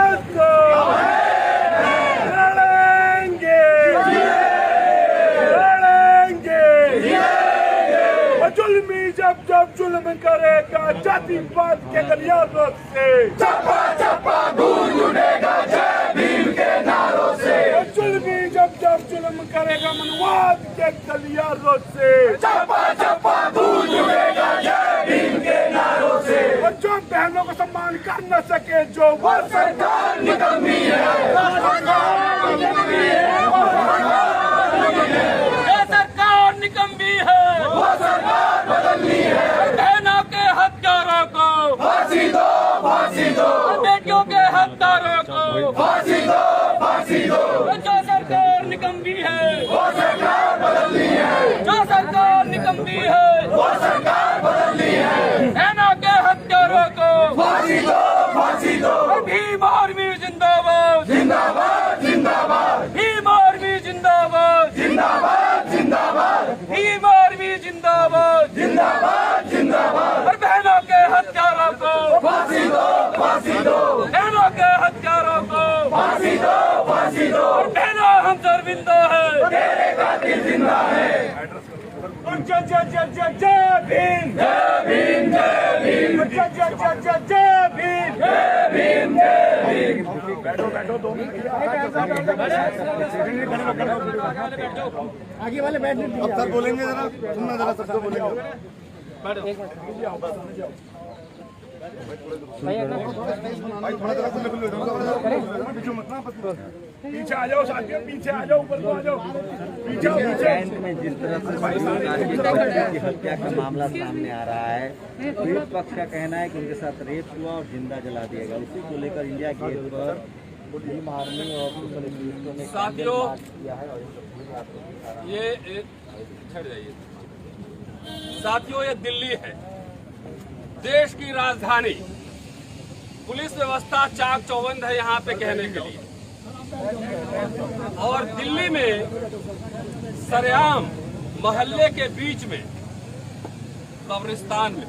हुकूमत को लड़ेंगे जुल्मी जब जुल्म करेगा जातिवाद के गलियारों से चप्पा चप्पा गूंज उठेगा जय भीम के नारों से। जुल्मी जब जुल्म करेगा मनवाद के गलियारों से चप्पा चप्पा गूंज उठेगा जय भीम के नारों से। जो बहनों को सम्मान कर न सके जो वो सरकार निकम्मी है, वो सरकार निकम्मी है, वो सरकार निकम्मी है, वो सरकार बदलनी है। बहनों के हत्यारों को फांसी दो, फांसी दो, बेटियों के हत्यारों को फांसी दो, फांसी दो। जो सरकार निकम्मी है वो सरकार बदलनी है, जो सरकार निकम्मी है वो सरकार बदलनी है। बहनों के हत्यारों को फांसी दो, फांसी दो। भीम आर्मी जिंदाबाद, जिंदाबाद, जिंदाबाद। भीम आर्मी जिंदाबाद, जिंदाबाद, जिंदाबाद। भीम आर्मी जिंदाबाद, जिंदाबाद, जिंदाबाद। और बहनों के हत्यारों को फांसी दो, फांसी दो। बहनों के हत्यारों को फांसी दो, फांसी दो। और बहनों हम शर्मिंदा है, तेरे कातिल जिंदा है। जय जय जय जय जय भीम, जय भीम, जय भीम, जय जय जय जय जय भीम, जय भीम, जय भीम। बैठो बैठो 2 मिनट आगे वाले बैठ लीजिए। अब सर बोलेंगे जरा सुनना, जरा सबको बोलेंगे। भाई थोड़ा जरा खुले खुले पीछे आ जाओ साथियों, पीछे आ जाओ, ऊपर को आ जाओ, पीछे पीछे। में जिस तरह से की हत्या का मामला सामने आ रहा है, पीड़ित पक्ष का कहना है कि उनके साथ रेप हुआ और जिंदा जला दिया गया। उसी को लेकर इंडिया गेट पर भीम आर्मी और ने साथियों ये साथियों ये दिल्ली है, देश की राजधानी। पुलिस व्यवस्था चाक चौबंद है यहाँ पे कहने के लिए। और दिल्ली में सरेआम मोहल्ले के बीच में कब्रिस्तान में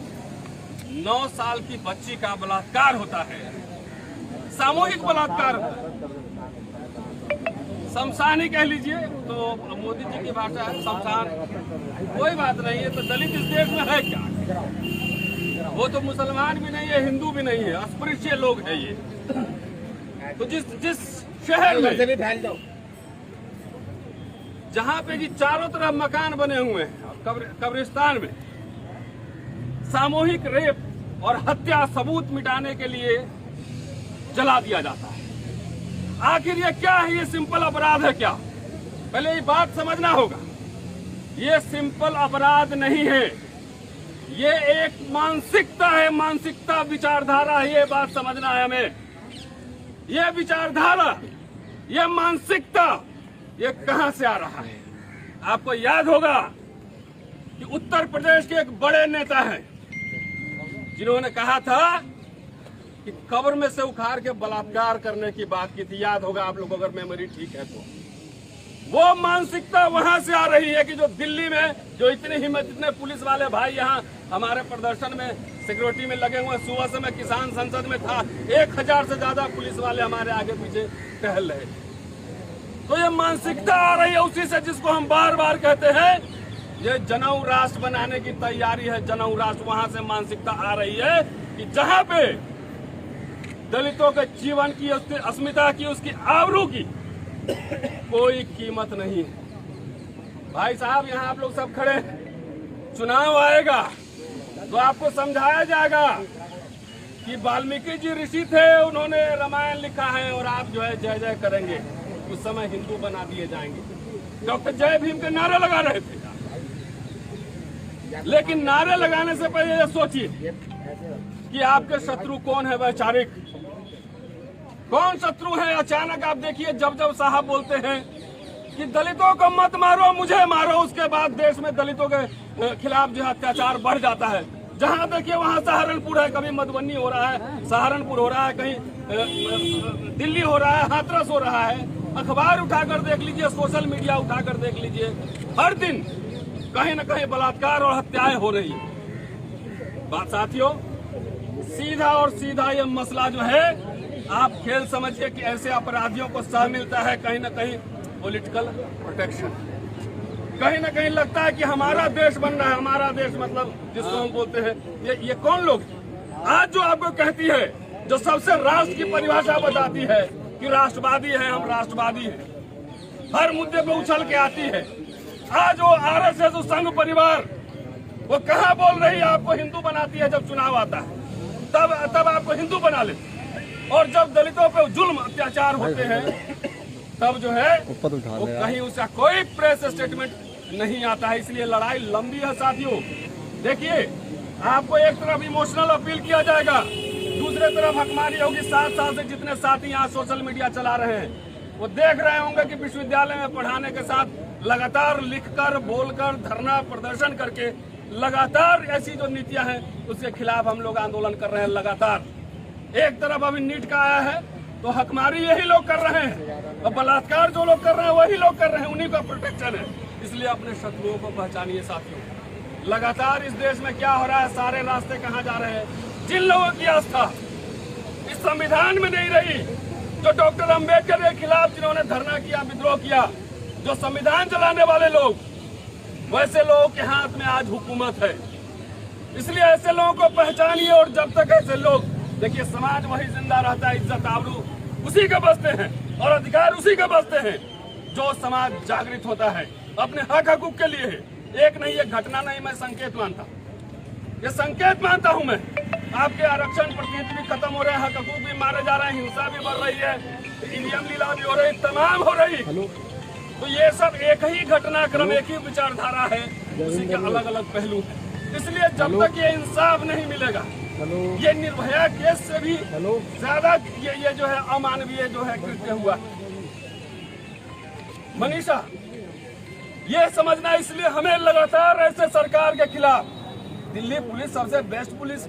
9 साल की बच्ची का बलात्कार होता है, सामूहिक बलात्कार। शमशानी कह लीजिए तो मोदी जी की भाषा है शमशान, कोई बात नहीं है। तो दलित इस देश में है क्या? वो तो मुसलमान भी नहीं है, हिंदू भी नहीं है, अस्पृश्य लोग है ये। तो जिस शहर में जहाँ पे जी चारों तरफ मकान बने हुए हैं, कब्रिस्तान में सामूहिक रेप और हत्या सबूत मिटाने के लिए जला दिया जाता है। आखिर ये क्या है? ये सिंपल अपराध है क्या? पहले ये बात समझना होगा। ये सिंपल अपराध नहीं है, ये एक मानसिकता है, मानसिकता विचारधारा है। ये बात समझना है हमें। ये विचारधारा, ये मानसिकता, ये कहां से आ रहा है? आपको याद होगा कि उत्तर प्रदेश के एक बड़े नेता हैं जिन्होंने कहा था कि कब्र में से उखाड़ के बलात्कार करने की बात की थी। याद होगा आप लोगों को, अगर मेमोरी ठीक है तो। वो मानसिकता वहां से आ रही है कि जो दिल्ली में जो इतनी हिम्मत, इतने पुलिस वाले भाई यहाँ हमारे प्रदर्शन में सिक्योरिटी में लगे हुए। सुबह से मैं किसान संसद में था, 1000 से ज्यादा पुलिस वाले हमारे आगे पीछे टहल रहे। तो ये मानसिकता आ रही है उसी से, जिसको हम बार बार कहते हैं ये जनेऊ राष्ट्र बनाने की तैयारी है। जनेऊ राष्ट्र, वहां से मानसिकता आ रही है कि जहां पे दलितों के जीवन की, उसकी अस्मिता की, उसकी आबरू की कोई कीमत नहीं है। भाई साहब यहाँ आप लोग सब खड़े, चुनाव आएगा तो आपको समझाया जाएगा कि वाल्मीकि जी ऋषि थे, उन्होंने रामायण लिखा है और आप जो है जय जय करेंगे। उस समय हिंदू बना दिए जाएंगे। डॉक्टर जय भीम के नारे लगा रहे थे, लेकिन नारे लगाने से पहले ये सोचिए कि आपके शत्रु कौन है, वैचारिक कौन शत्रु है। अचानक आप देखिए जब जब साहब बोलते हैं कि दलितों को मत मारो, मुझे मारो, उसके बाद देश में दलितों के खिलाफ जो अत्याचार बढ़ जाता है। जहां देखिए वहां सहारनपुर है, कभी मधुबनी हो रहा है, सहारनपुर हो रहा है, कहीं दिल्ली हो रहा है, हाथरस हो रहा है। अखबार उठाकर देख लीजिए, सोशल मीडिया उठाकर देख लीजिए, हर दिन कहीं न कहीं बलात्कार और हत्याएं हो रही है। बात साथियों, सीधा और सीधा ये मसला जो है आप खेल समझिए कि ऐसे अपराधियों को सह मिलता है कहीं ना कहीं पॉलिटिकल प्रोटेक्शन। कहीं ना कहीं लगता है कि हमारा देश बन रहा है, हमारा देश मतलब जिसको हम बोलते हैं ये कौन लोग आज जो आपको कहती है, जो सबसे राष्ट्र की परिभाषा बताती है कि राष्ट्रवादी है, हम राष्ट्रवादी हैं, हर मुद्दे पे उछल के आती है। आज वो आरएसएस संघ परिवार वो कहाँ बोल रही है आपको हिंदू बनाती है, जब चुनाव आता है तब आपको हिंदू बना लेती है, और जब दलितों पे जुल्म अत्याचार होते हैं तब जो है वो कहीं उसका कोई प्रेस स्टेटमेंट नहीं आता है। इसलिए लड़ाई लंबी है साथियों। देखिए, आपको एक तरफ इमोशनल अपील किया जाएगा, दूसरे तरफ हकमारी होगी। 7 साल से जितने साथी यहाँ सोशल मीडिया चला रहे हैं वो देख रहे होंगे कि विश्वविद्यालय में पढ़ाने के साथ लगातार लिखकर, बोलकर, धरना प्रदर्शन करके लगातार ऐसी जो नीतियां हैं उसके खिलाफ हम लोग आंदोलन कर रहे हैं लगातार। एक तरफ अभी नीट का आया है तो हकमारी यही लोग कर रहे हैं, और बलात्कार जो लोग कर रहे हैं वही लोग कर रहे हैं, उन्हीं का प्रोटेक्शन है। इसलिए अपने शत्रुओं को पहचानिए साथियों। लगातार इस देश में क्या हो रहा है, सारे रास्ते कहाँ जा रहे हैं। जिन लोगों की आस्था इस संविधान में नहीं रही, जो डॉक्टर अंबेडकर के खिलाफ जिन्होंने धरना किया, विद्रोह किया, जो संविधान चलाने वाले लोग, वैसे लोगों के हाथ में आज हुकूमत है। इसलिए ऐसे लोगों को पहचानिए, और जब तक ऐसे लोग, देखिए समाज वही जिंदा रहता है, इज्जत आबरू उसी के बसते हैं और अधिकार उसी के बसते हैं जो समाज जागृत होता है अपने हक हकूक के लिए है। एक नहीं, ये घटना नहीं, मैं संकेत मानता, ये संकेत मानता हूं मैं। आपके आरक्षण प्रतिनिधि भी खत्म हो रहे हैं, हक हकूक भी मारे जा रहे हैं, हिंसा भी बढ़ रही है, ईवीएम लीला भी हो रही, तमाम हो रही। तो ये सब एक ही घटनाक्रम, एक ही विचारधारा है, उसी के अलग अलग पहलू हैं। इसलिए जब तक ये इंसाफ नहीं मिलेगा, ये निर्भया केस से भी ज्यादा ये जो है अमानवीय जो है कृत्य हुआ। मनीषा, ये समझना, इसलिए हमें लगातार ऐसे सरकार के खिलाफ, दिल्ली पुलिस सबसे बेस्ट पुलिस,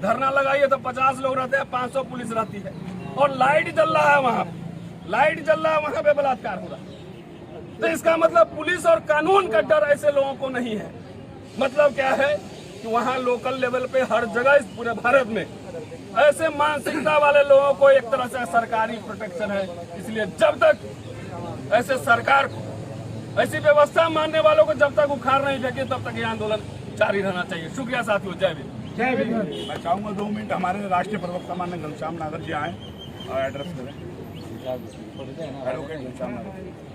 धरना लगाइए तो 50 लोग रहते हैं, 500 पुलिस रहती है, और लाइट जल रहा है वहां, लाइट जल रहा है वहां पे बलात्कार हो रहा है। तो इसका मतलब पुलिस और कानून का डर ऐसे लोगों को नहीं है। मतलब क्या है कि वहां लोकल लेवल पे हर जगह इस पूरे भारत में ऐसे मानसिकता वाले लोगों को एक तरह से सरकारी प्रोटेक्शन है। इसलिए जब तक ऐसे सरकार को, ऐसी व्यवस्था मानने वालों को जब तक उखाड़ नहीं फेंके, तब तक ये आंदोलन जारी रहना चाहिए। शुक्रिया साथियों, जय भीम। जय भीम। मैं चाहूंगा 2 मिनट हमारे राष्ट्रीय प्रवक्ता माननीय घनश्याम नागर जी आए और एड्रेस करें। एडवोकेट घनश्याम नागर।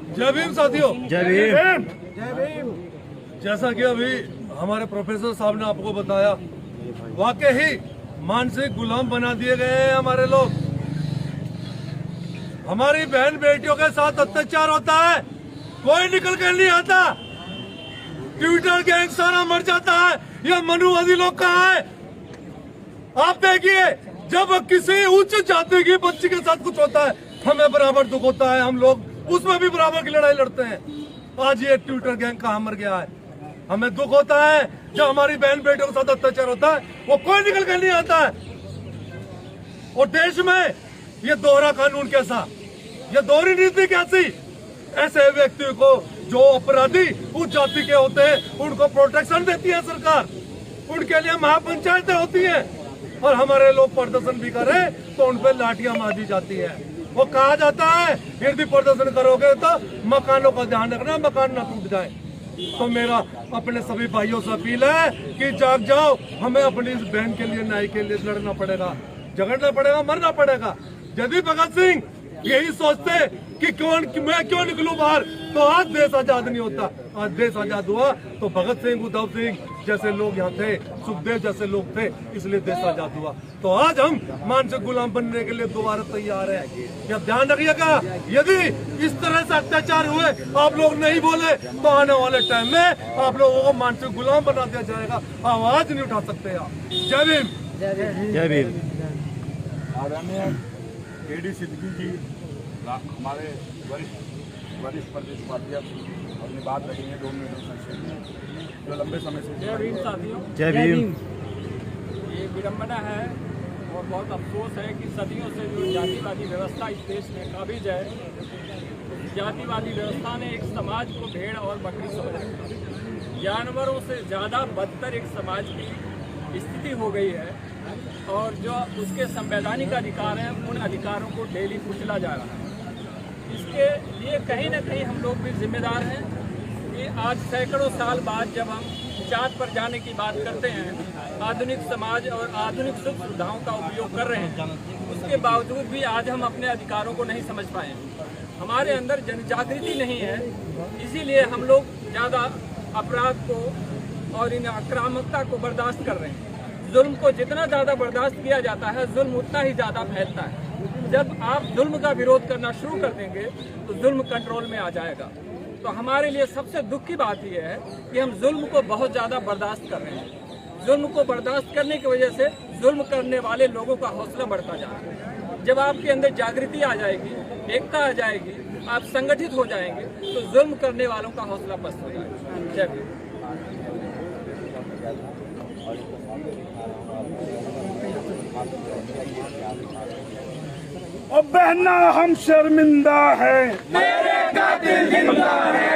जय भीम साथियों, जय भीम। जय भीम। जैसा कि अभी हमारे प्रोफेसर साहब ने आपको बताया, वाकई ही मानसिक गुलाम बना दिए गए हैं हमारे लोग। हमारी बहन बेटियों के साथ अत्याचार होता है, कोई निकल कर नहीं आता। ट्विटर गैंग सारा मर जाता है, ये मनुवादी लोग कहाँ है? आप देखिए, जब किसी उच्च जाति की बच्ची के साथ कुछ होता है, हमें बराबर दुख होता है, हम लोग उसमें भी बराबर की लड़ाई लड़ते हैं। आज ये ट्विटर गैंग कहाँ मर गया है? हमें दुख होता है जब हमारी बहन बेटियों के साथ अत्याचार होता है, वो कोई निकल कर नहीं आता है। और देश में ये दोहरा कानून कैसा, ये दोहरी नीति कैसी? ऐसे व्यक्ति को, जो अपराधी उस जाति के होते हैं, उनको प्रोटेक्शन देती है सरकार, उनके लिए महापंचायतें होती हैं, और हमारे लोग प्रदर्शन भी करें तो उन पर लाठियां मारी जाती है। वो कहा जाता है यदि प्रदर्शन करोगे तो मकानों का ध्यान रखना, मकान ना टूट जाए। तो मेरा अपने सभी भाइयों से अपील है कि जाग जाओ, हमें अपनी इस बहन के लिए, न्याय के लिए लड़ना पड़ेगा, झगड़ना पड़ेगा, मरना पड़ेगा। यदि भगत सिंह यही सोचते कि मैं क्यों निकलूं बाहर, तो आज देश आजाद नहीं होता। आज देश आजाद हुआ तो भगत सिंह, उद्धव सिंह जैसे लोग यहाँ थे, सुखदेव जैसे लोग थे, इसलिए देश आजाद हुआ। तो आज हम मानसिक गुलाम बनने के लिए दोबारा तैयार हैं। या ध्यान रखिएगा, यदि इस तरह से अत्याचार हुए, आप लोग नहीं बोले, तो आने वाले टाइम में आप लोगों को मानसिक गुलाम बना दिया जाएगा। आवाज नहीं उठा सकते आप। जय भीम। जय भीम। आदरणीय केडी सिद्दीकी जी, हमारे वरिष्ठ प्रदेश उपाध्यक्ष, अपनी बात रखेंगे 2 मिनट संक्षेप में, जो लंबे समय से। जय भीम साथियों। जय भीम। ये विडम्बना है और बहुत अफसोस है कि सदियों से जो जातिवादी व्यवस्था इस देश में काबिज है, जातिवादी व्यवस्था ने एक समाज को भेड़ और बकरी समझ रखा। जानवरों से ज़्यादा बदतर एक समाज की स्थिति हो गई है और जो उसके संवैधानिक अधिकार हैं उन अधिकारों को डेली कुचला जा रहा है। इसके लिए कहीं ना कहीं हम लोग भी जिम्मेदार हैं कि आज सैकड़ों साल बाद जब हम चाँद पर जाने की बात करते हैं, आधुनिक समाज और आधुनिक सुख सुविधाओं का उपयोग कर रहे हैं, उसके बावजूद भी आज हम अपने अधिकारों को नहीं समझ पाए। हमारे अंदर जनजागृति नहीं है, इसीलिए हम लोग ज़्यादा अपराध को और इन आक्रामकता को बर्दाश्त कर रहे हैं। जुल्म को जितना ज़्यादा बर्दाश्त किया जाता है, जुल्म उतना ही ज़्यादा फैलता है। जब आप जुल्म का विरोध करना शुरू कर देंगे तो जुल्म कंट्रोल में आ जाएगा। तो हमारे लिए सबसे दुख की बात यह है कि हम जुल्म को बहुत ज़्यादा बर्दाश्त कर रहे हैं। जुल्म को बर्दाश्त करने की वजह से जुल्म करने वाले लोगों का हौसला बढ़ता जा रहा है। जब आपके अंदर जागृति आ जाएगी, एकता आ जाएगी, आप संगठित हो जाएंगे तो जुल्म करने वालों का हौसला पस्त हो जाएगा। जय भीम। और बहना हम शर्मिंदा है, मेरे कातिल जिंदा है।